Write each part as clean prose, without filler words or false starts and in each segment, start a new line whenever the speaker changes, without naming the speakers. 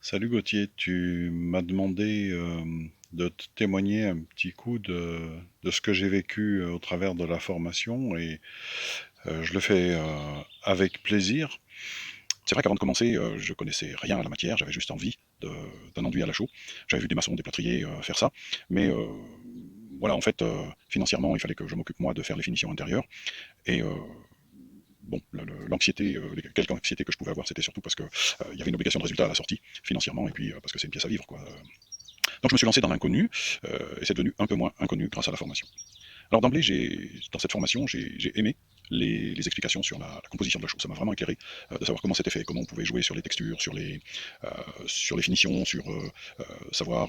Salut Gauthier, tu m'as demandé de te témoigner un petit coup de ce que j'ai vécu au travers de la formation et je le fais avec plaisir. C'est vrai qu'avant de commencer, je connaissais rien à la matière, j'avais juste envie d'un enduit à la chaux. J'avais vu des maçons, des plâtriers faire ça, mais voilà, en fait, financièrement, il fallait que je m'occupe moi de faire les finitions intérieures et bon, l'anxiété, quelques anxiétés que je pouvais avoir, c'était surtout parce que il y avait une obligation de résultat à la sortie financièrement et puis parce que c'est une pièce à vivre, quoi. Donc je me suis lancé dans l'inconnu, et c'est devenu un peu moins inconnu grâce à la formation. Alors d'emblée, dans cette formation, j'ai aimé les explications sur la composition de la chose. Ça m'a vraiment éclairé de savoir comment c'était fait, comment on pouvait jouer sur les textures, euh, sur les finitions, sur savoir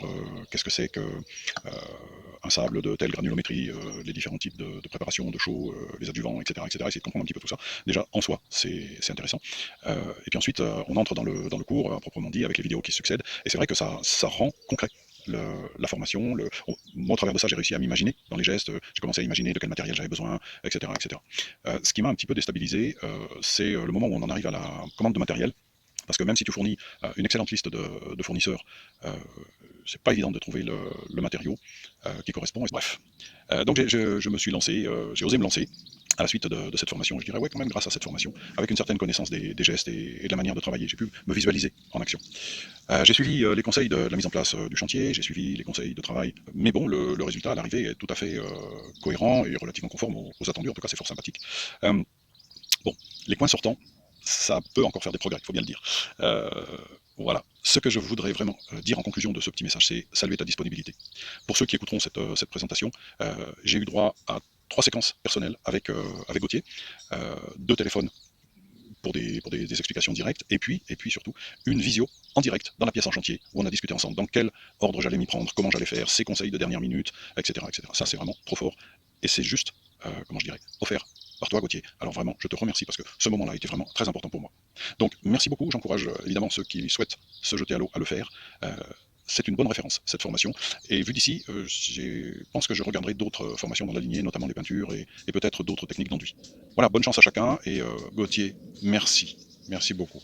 qu'est-ce que c'est que un sable de telle granulométrie, les différents types de préparation de chaux, les adjuvants, etc., etc. Essayer de comprendre un petit peu tout ça. Déjà, en soi, c'est intéressant. Et puis ensuite, on entre dans le cours, proprement dit, avec les vidéos qui se succèdent. Et c'est vrai que ça rend concret la formation. Moi, au travers de ça, j'ai réussi à m'imaginer dans les gestes. J'ai commencé à imaginer de quel matériel j'avais besoin, etc. etc. Ce qui m'a un petit peu déstabilisé, c'est le moment où on en arrive à la commande de matériel. Parce que même si tu fournis une excellente liste de fournisseurs, euh, c'est pas évident de trouver le matériau qui correspond. Bref. Donc je me suis lancé, j'ai osé me lancer à la suite de cette formation. Je dirais, ouais, quand même, grâce à cette formation, avec une certaine connaissance des gestes et de la manière de travailler, j'ai pu me visualiser en action. J'ai suivi les conseils de la mise en place du chantier, j'ai suivi les conseils de travail, mais bon, le résultat à l'arrivée est tout à fait cohérent et relativement conforme aux attendus. En tout cas, c'est fort sympathique. Euh, Bon, les points sortants, ça peut encore faire des progrès, il faut bien le dire. Euh, voilà. Ce que je voudrais vraiment dire en conclusion de ce petit message, c'est saluer ta disponibilité. Pour ceux qui écouteront cette présentation, j'ai eu droit à 3 séquences personnelles avec Gauthier, 2 téléphones des explications directes, et puis surtout une visio en direct dans la pièce en chantier où on a discuté ensemble dans quel ordre j'allais m'y prendre, comment j'allais faire, ses conseils de dernière minute, etc. etc. Ça, c'est vraiment trop fort. Et c'est juste, comment je dirais, offert par toi, Gauthier. Alors vraiment, je te remercie parce que ce moment-là a été vraiment très important pour moi. Donc, merci beaucoup. J'encourage évidemment ceux qui souhaitent se jeter à l'eau à le faire. C'est une bonne référence, cette formation. Et vu d'ici, je pense que je regarderai d'autres formations dans la lignée, notamment les peintures et peut-être d'autres techniques d'enduit. Voilà, bonne chance à chacun. Et Gauthier, merci. Merci beaucoup.